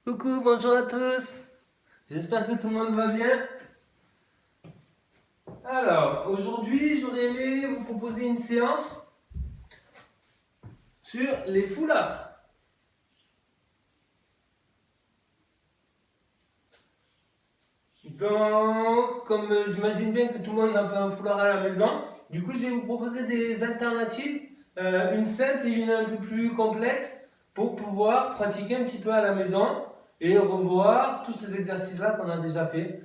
Coucou, bonjour à tous. J'espère que tout le monde va bien. Alors, aujourd'hui, j'aurais aimé vous proposer une séance sur les foulards. Donc, comme j'imagine bien que tout le monde n'a pas un foulard à la maison, du coup, je vais vous proposer des alternatives, une simple et une un peu plus complexe, pour pouvoir pratiquer un petit peu à la maison et revoir tous ces exercices-là qu'on a déjà fait.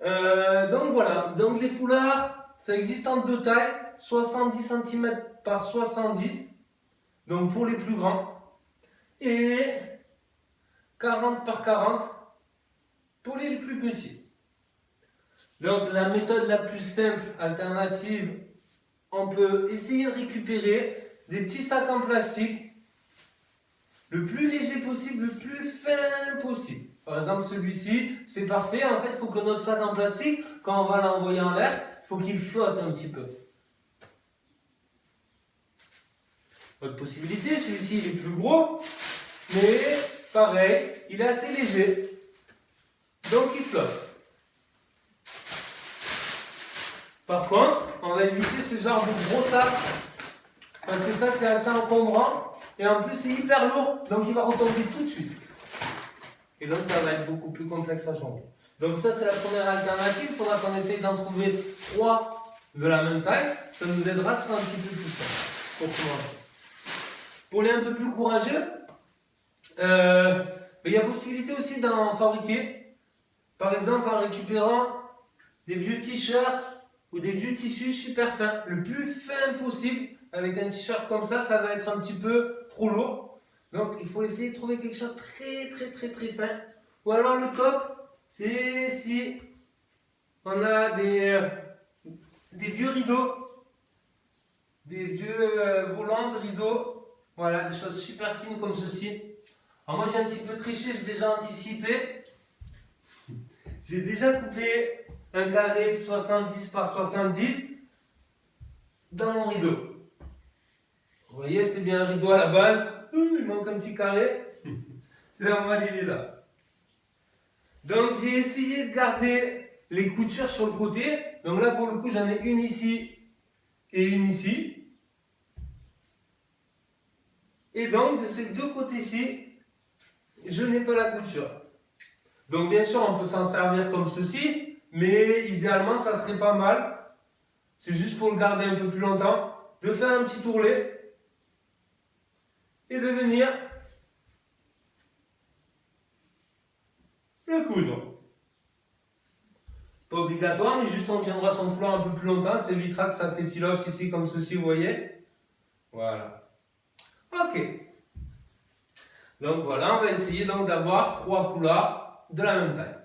Donc voilà, donc les foulards, ça existe en deux tailles, 70 cm par 70, donc pour les plus grands, et 40 par 40 pour les plus petits. Donc la méthode la plus simple, alternative, on peut essayer de récupérer des petits sacs en plastique, le plus léger possible, le plus fin possible. Par exemple celui-ci, c'est parfait, en fait il faut que notre sac en plastique, quand on va l'envoyer en l'air, il faut qu'il flotte un petit peu. Autre possibilité, celui-ci il est plus gros, mais pareil, il est assez léger, donc il flotte. Par contre, on va éviter ce genre de gros sac, parce que ça c'est assez encombrant, et en plus c'est hyper lourd, donc il va retomber tout de suite. Et donc ça va être beaucoup plus complexe à changer. Donc ça c'est la première alternative, il faudra qu'on essaye d'en trouver 3 de la même taille, ça nous aidera à se faire un petit peu plus simple pour commencer. Pour les un peu plus courageux, il y a possibilité aussi d'en fabriquer, par exemple en récupérant des vieux t-shirts ou des vieux tissus super fins, le plus fin possible. Avec un t-shirt comme ça va être un petit peu trop lourd. Donc il faut essayer de trouver quelque chose de très fin. Ou alors le top, c'est si on a des vieux rideaux, des vieux volants de rideaux. Voilà, des choses super fines comme ceci. Alors moi j'ai un petit peu triché, j'ai déjà anticipé. J'ai déjà coupé un carré de 70 par 70 dans mon rideau. Vous voyez, c'était bien un rideau à la base. Il manque un petit carré. C'est normal, il est là. Donc j'ai essayé de garder les coutures sur le côté. Donc là pour le coup j'en ai une ici et une ici. Et donc de ces deux côtés-ci, je n'ai pas la couture. Donc bien sûr on peut s'en servir comme ceci, mais idéalement ça serait pas mal, c'est juste pour le garder un peu plus longtemps, de faire un petit tourlet et de venir le coudre. Pas obligatoire, mais juste on tiendra son foulard un peu plus longtemps, ça évitera que ça s'effiloche ici comme ceci, vous voyez. Voilà. Ok. Donc voilà, on va essayer donc d'avoir 3 foulards de la même taille.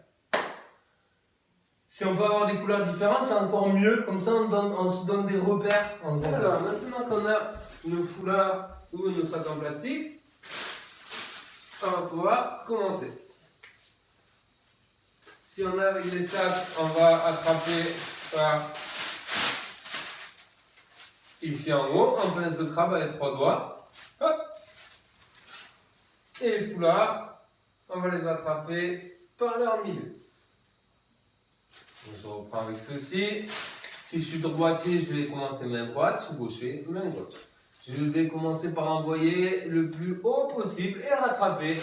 Si on peut avoir des couleurs différentes, c'est encore mieux, comme ça on se donne des repères en général. Alors maintenant qu'on a nos foulards ou nos sacs en plastique, on va pouvoir commencer. Si on a avec les sacs, on va attraper par ici en haut, en pince de crabe avec 3 doigts. Hop. Et les foulards, on va les attraper par leur milieu. Je reprends avec ceci. Si je suis droitier, je vais commencer main droite. Si gaucher, main gauche. Je vais commencer par envoyer le plus haut possible et rattraper.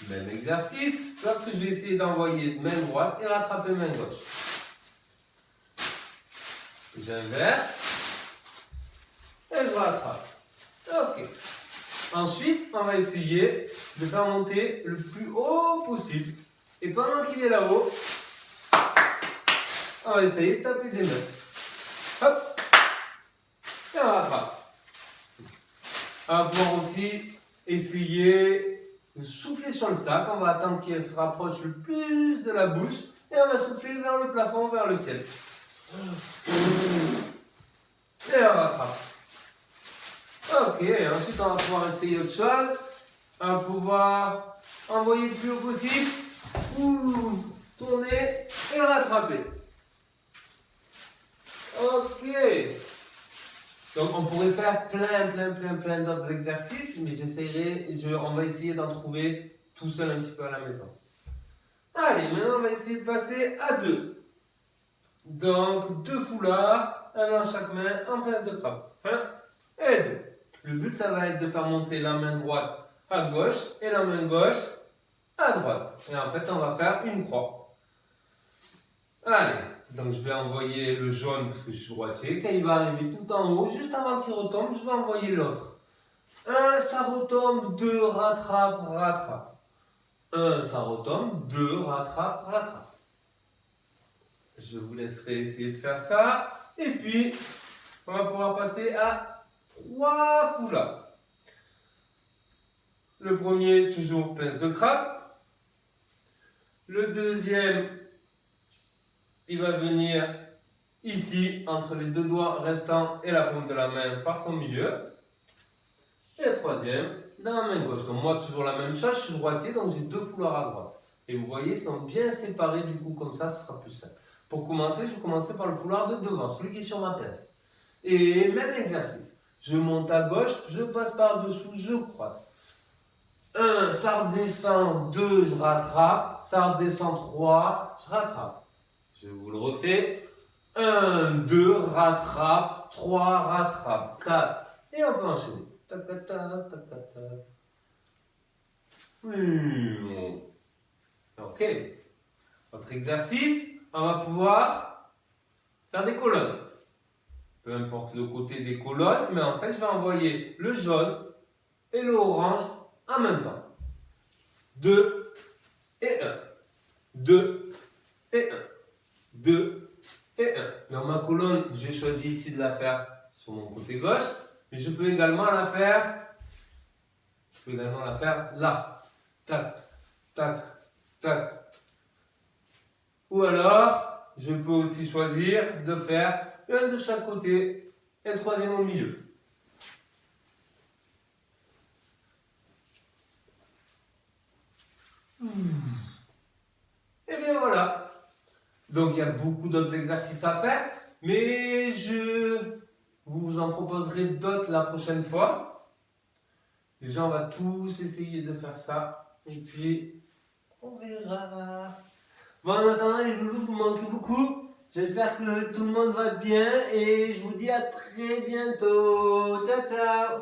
Même exercice, sauf que je vais essayer d'envoyer main droite et rattraper main gauche. J'inverse et je rattrape. Ok. Ensuite, on va essayer de faire monter le plus haut possible. Et pendant qu'il est là-haut, on va essayer de taper des mains. Hop. Et on rattrape. On va pouvoir aussi essayer de souffler sur le sac. On va attendre qu'il se rapproche le plus de la bouche. Et on va souffler vers le plafond, vers le ciel. Et on rattrape. Ok, ensuite on va pouvoir essayer autre chose. On va pouvoir envoyer le plus haut possible. Tourner et rattraper. Ok. Donc on pourrait faire plein d'autres exercices, mais on va essayer d'en trouver tout seul un petit peu à la maison. Allez, maintenant on va essayer de passer à 2. Donc 2 foulards, un dans chaque main, en place de crabe. 1 et 2. Le but, ça va être de faire monter la main droite à gauche et la main gauche à droite. Et en fait, on va faire une croix. Allez, donc je vais envoyer le jaune parce que je suis droitier. Quand il va arriver tout en haut, juste avant qu'il retombe, je vais envoyer l'autre. 1, ça retombe, 2, rattrape, rattrape. 1, ça retombe, 2, rattrape, rattrape. Je vous laisserai essayer de faire ça. Et puis, on va pouvoir passer à 3 foulards. Le premier, toujours pince de crabe. Le deuxième, il va venir ici, entre les 2 doigts restants et la paume de la main par son milieu. Et le troisième, dans la main gauche. Donc moi, toujours la même chose, je suis droitier, donc j'ai 2 foulards à droite. Et vous voyez, ils sont bien séparés, du coup, comme ça, ce sera plus simple. Pour commencer, je vais commencer par le foulard de devant, celui qui est sur ma pince. Et même exercice. Je monte à gauche, je passe par-dessous, je croise. 1, ça redescend, 2, je rattrape, ça redescend, 3, je rattrape. Je vous le refais. 1, 2, rattrape, 3, rattrape, 4. Et on peut enchaîner. Tac, tac, tac, tac, tac, tac. Ok. Autre exercice, on va pouvoir faire des colonnes. Peu importe le côté des colonnes, mais en fait, je vais envoyer le jaune et le orange en même temps. 2 et 1. 2 et 1. 2 et 1. Dans ma colonne, j'ai choisi ici de la faire sur mon côté gauche, mais je peux également la faire là. Tac, tac, tac. Ou alors, je peux aussi choisir de faire un de chaque côté et le troisième au milieu. Et bien voilà. Donc il y a beaucoup d'autres exercices à faire, mais je vous en proposerai d'autres la prochaine fois. Déjà, on va tous essayer de faire ça. Et puis, on verra. Bon, en attendant, les loulous, vous manquez beaucoup. J'espère que tout le monde va bien et je vous dis à très bientôt. Ciao, ciao.